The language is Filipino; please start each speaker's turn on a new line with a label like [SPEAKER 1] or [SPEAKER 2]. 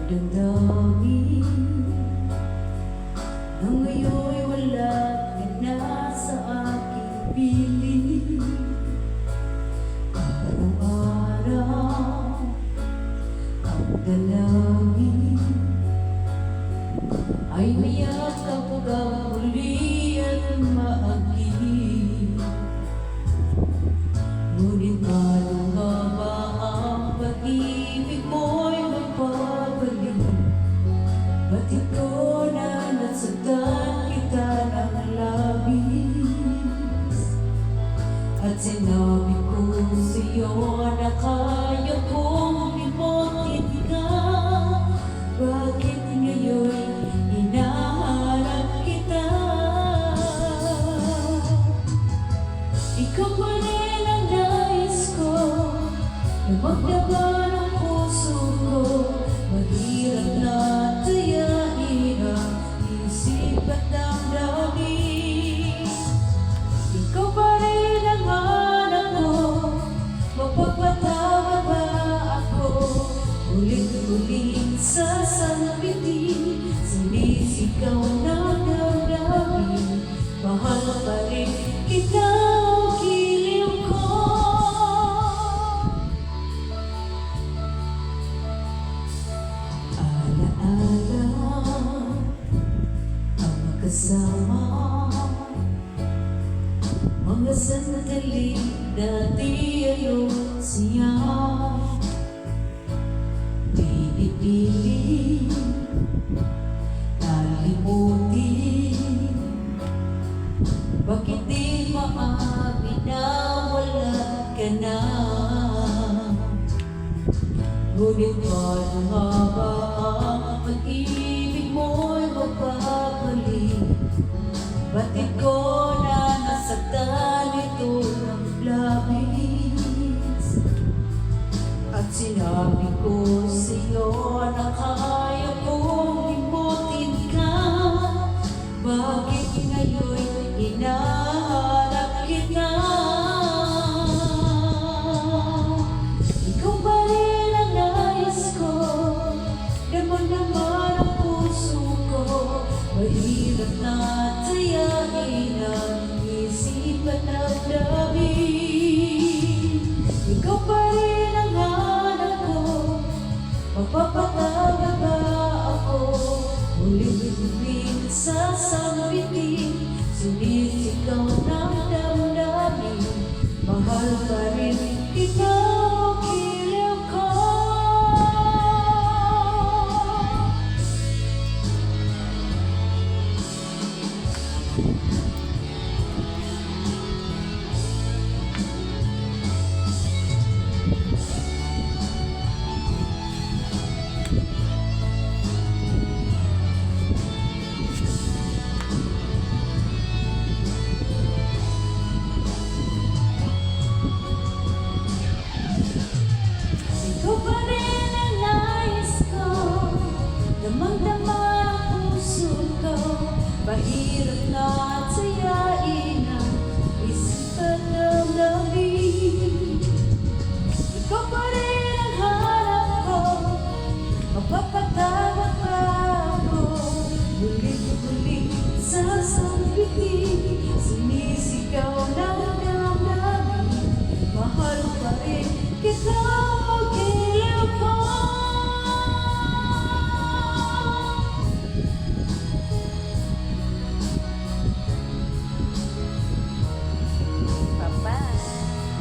[SPEAKER 1] damdamin na ngayon'y wala ka na sa aking piling. Araw-araw ang dalangin ay mayakap ka muli at maagim. Ngunit paano nga ba ang pag-ibig mo'y magpabalik? Ba't ikaw na nasagdan kita ng labis? At sinabi ko sa'yo na kaya kong limutin ka. Bakit ngayon hinahanap kita? Ikaw pa rin ang nais ko na magdagan ang puso ko. Mahirap na tayain ang isip at damdamin. Ikaw pa rin ang hanap ko, mapagpatawad ba ako? Ulit-ulit sasampitin, sinisigaw ng damdamin. Mahal pa rin kita, o giliw ko. Alaala ang magkasama, mga sandali dati ayong siya. Pinipiling kalimutin, bakit di maamin na wala ka na? Ngunit paano nga ba ang pag-ibig mo'y magbabalik? Ba't ikaw na nasaktan ito ng labis? At sinabi ko sa'yo na kaya kong limutin ka. Bakit ngayon hinahanap kita? Ikaw pa rin ang nais ko, naman ang puso ko. Mahirap na tayain ang isip at damdamin. Ikaw pa rin ang hanap ko, mapapatawad ba ako? Ulit-ulit sasampitin, sinisigaw ng damdamin. Mahal pa rin kita, o giliw ko. Ikaw pa rin ang nais ko, damang-dama ang puso ko. Mahirap na tayain ang isip at damdamin. Ikaw pa rin ang hanap ko, mapapatawad pa ako? Ulit-ulit sasampitin, sinisigaw na